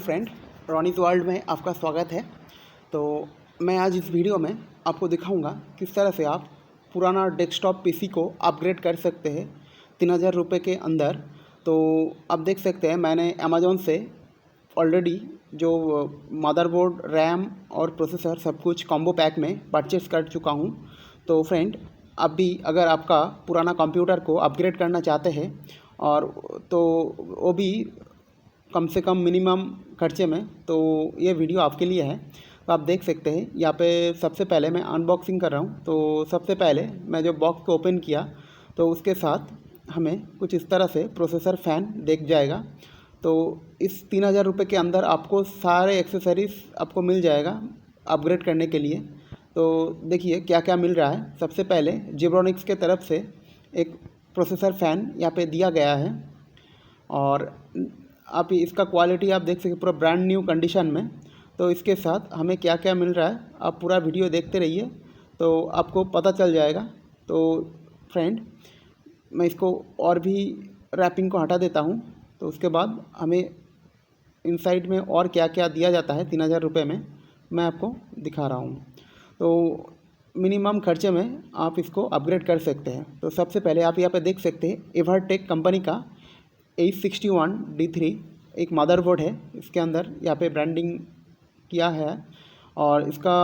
Friend, रॉनीज़ world में आपका स्वागत है। तो मैं आज इस वीडियो में आपको दिखाऊंगा किस तरह से आप पुराना डेस्कटॉप पीसी को अपग्रेड कर सकते हैं 3000 रुपये के अंदर। तो आप देख सकते हैं मैंने अमेज़ॉन से ऑलरेडी जो मदरबोर्ड, रैम और प्रोसेसर सब कुछ कॉम्बो पैक में परचेस कर चुका हूं। तो फ्रेंड, अब भी अगर आपका पुराना कंप्यूटर को अपग्रेड करना चाहते हैं और तो वो भी कम से कम मिनिमम खर्चे में, तो ये वीडियो आपके लिए है। तो आप देख सकते हैं यहाँ पे सबसे पहले मैं अनबॉक्सिंग कर रहा हूँ। तो सबसे पहले मैं जो बॉक्स को ओपन किया तो उसके साथ हमें कुछ इस तरह से प्रोसेसर फ़ैन दिख जाएगा। तो इस 3000 रुपये के अंदर आपको सारे एक्सेसरीज़ आपको मिल जाएगा अपग्रेड करने के लिए। तो देखिए क्या क्या मिल रहा है। सबसे पहले जेब्रॉनिक्स के तरफ से एक प्रोसेसर फ़ैन यहाँ पे दिया गया है और आप इसका क्वालिटी आप देख सकते पूरा ब्रांड न्यू कंडीशन में। तो इसके साथ हमें क्या क्या मिल रहा है आप पूरा वीडियो देखते रहिए तो आपको पता चल जाएगा। तो फ्रेंड, मैं इसको और भी रैपिंग को हटा देता हूँ। तो उसके बाद हमें इनसाइड में और क्या क्या दिया जाता है 3000 रुपये में मैं आपको दिखा रहा हूँ। तो मिनिमम खर्चे में आप इसको अपग्रेड कर सकते हैं। तो सबसे पहले आप यहाँ पे देख सकते हैं एवरटेक कंपनी का 861D3 एक मदरबोर्ड है। इसके अंदर यहाँ पे ब्रांडिंग किया है और इसका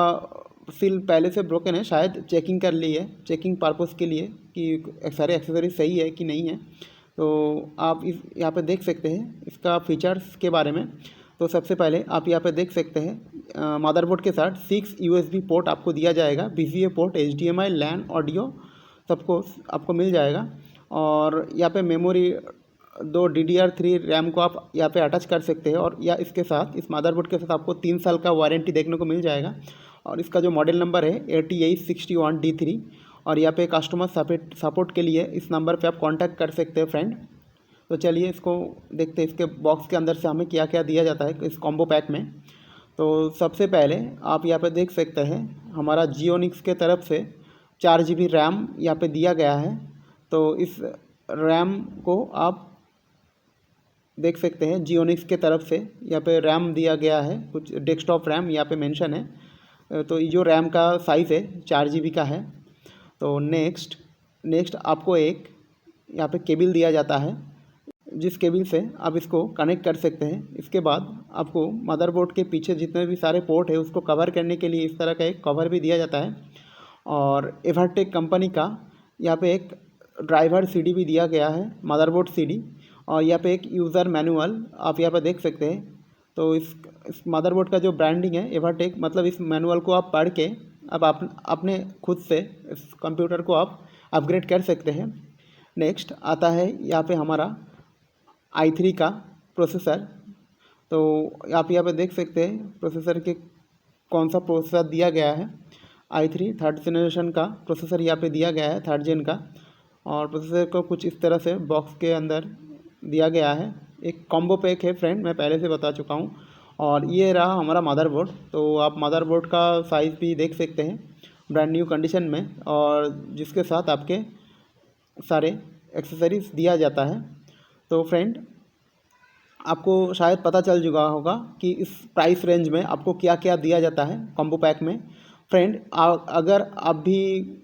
सील पहले से ब्रोकन है, शायद चेकिंग कर ली है, चेकिंग पर्पस के लिए कि सारे एक्सेसरीज सही है कि नहीं है। तो आप इस यहाँ पे देख सकते हैं इसका फीचर्स के बारे में। तो सबसे पहले आप यहाँ पे देख सकते हैं मदरबोर्ड के साथ 6 USB पोर्ट आपको दिया जाएगा, VGA port, HDMI, LAN audio सबको आपको मिल जाएगा। और यहाँ पे मेमोरी 2 DDR3 रैम को आप यहाँ पे अटैच कर सकते हैं और या इसके साथ इस मदरबोर्ड के साथ आपको 3 साल का वारंटी देखने को मिल जाएगा। और इसका जो मॉडल नंबर है 8861D3 और यहाँ पे कस्टमर सपोर्ट के लिए इस नंबर पे आप कांटेक्ट कर सकते हैं फ्रेंड। तो चलिए इसको देखते हैं इसके बॉक्स के अंदर से हमें क्या क्या दिया जाता है इस कॉम्बो पैक में। तो सबसे पहले आप यहाँ पे देख सकते हैं हमारा जियोनिक्स के तरफ से 4 GB रैम यहाँ पे दिया गया है। तो इस रैम को आप देख सकते हैं जियोनिक्स के तरफ से यहाँ पे रैम दिया गया है, कुछ डेस्कटॉप रैम यहाँ पे मेंशन है। तो ये जो रैम का साइज़ है 4 GB का है। तो नेक्स्ट आपको एक यहाँ पे केबल दिया जाता है जिस केबल से आप इसको कनेक्ट कर सकते हैं। इसके बाद आपको मदरबोर्ड के पीछे जितने भी सारे पोर्ट है उसको कवर करने के लिए इस तरह का एक कवर भी दिया जाता है। और एवरटेक कंपनी का यहाँ पे एक ड्राइवर CD भी दिया गया है, मदरबोर्ड CD। और यहाँ पे एक यूज़र मैनुअल आप यहाँ पे देख सकते हैं। तो इस मदरबोर्ड का जो ब्रांडिंग है एवरटेक, मतलब इस मैनुअल को आप पढ़ के अब आप अपने खुद से इस कंप्यूटर को आप अपग्रेड कर सकते हैं। नेक्स्ट आता है यहाँ पे हमारा i3 का प्रोसेसर। तो आप यहाँ पे देख सकते हैं प्रोसेसर के कौन सा प्रोसेसर दिया गया है। i3 थर्ड जनरेशन का प्रोसेसर यहाँ पे दिया गया है, 3rd जेन का। और प्रोसेसर को कुछ इस तरह से बॉक्स के अंदर दिया गया है। एक कॉम्बो पैक है फ्रेंड, मैं पहले से बता चुका हूँ। और ये रहा हमारा मदरबोर्ड। तो आप मदरबोर्ड का साइज़ भी देख सकते हैं ब्रांड न्यू कंडीशन में, और जिसके साथ आपके सारे एक्सेसरीज दिया जाता है। तो फ्रेंड, आपको शायद पता चल चुका होगा कि इस प्राइस रेंज में आपको क्या क्या दिया जाता है कॉम्बो पैक में। फ्रेंड, अगर आप भी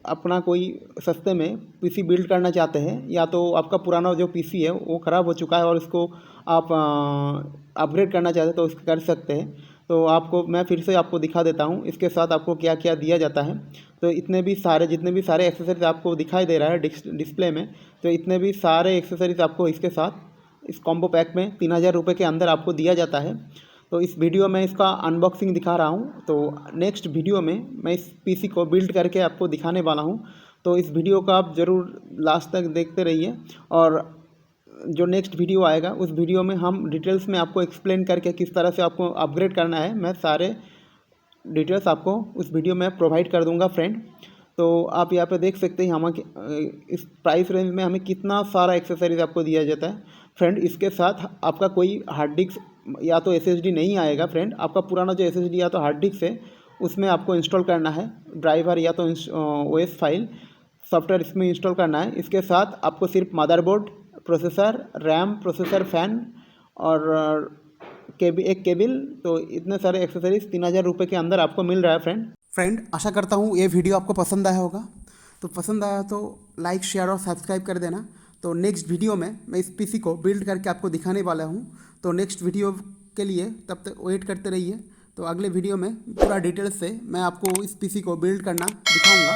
अपना कोई सस्ते में पीसी बिल्ड करना चाहते हैं या तो आपका पुराना जो पीसी है वो ख़राब हो चुका है और इसको आप अपग्रेड करना चाहते हैं तो इसको कर सकते हैं। तो आपको मैं फिर से आपको दिखा देता हूँ इसके साथ आपको क्या क्या दिया जाता है। तो जितने भी सारे एक्सेसरीज आपको दिखाई दे रहा है डिस्प्ले में, तो इतने भी सारे एक्सेसरीज आपको इसके साथ इस कॉम्बो पैक में 3000 रुपये के अंदर आपको दिया जाता है। तो इस वीडियो में इसका अनबॉक्सिंग दिखा रहा हूँ। तो नेक्स्ट वीडियो में मैं इस पीसी को बिल्ड करके आपको दिखाने वाला हूँ। तो इस वीडियो को आप ज़रूर लास्ट तक देखते रहिए और जो नेक्स्ट वीडियो आएगा उस वीडियो में हम डिटेल्स में आपको एक्सप्लेन करके किस तरह से आपको अपग्रेड करना है, मैं सारे डिटेल्स आपको उस वीडियो में प्रोवाइड कर दूँगा फ्रेंड। तो आप यहाँ पे देख सकते हैं हम इस प्राइस रेंज में हमें कितना सारा एक्सेसरीज आपको दिया जाता है फ्रेंड। इसके साथ आपका कोई हार्ड डिस्क या तो SSD नहीं आएगा फ्रेंड। आपका पुराना जो SSD या तो हार्ड डिस्क है उसमें आपको इंस्टॉल करना है ड्राइवर या तो OS फाइल सॉफ्टवेयर इसमें इंस्टॉल करना है। इसके साथ आपको सिर्फ motherboard, processor, RAM, processor fan और एक केबिल, तो इतने सारे एक्सेसरीज 3000 रुपये के अंदर आपको मिल रहा है फ्रेंड। आशा करता हूँ ये वीडियो आपको पसंद आया होगा। तो पसंद आया तो लाइक, शेयर और सब्सक्राइब कर देना। तो नेक्स्ट वीडियो में मैं इस पीसी को बिल्ड करके आपको दिखाने वाला हूँ। तो नेक्स्ट वीडियो के लिए तब तक वेट करते रहिए। तो अगले वीडियो में पूरा डिटेल्स से मैं आपको इस पीसी को बिल्ड करना दिखाऊंगा।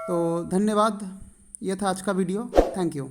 तो धन्यवाद, ये था आज का वीडियो। Thank you.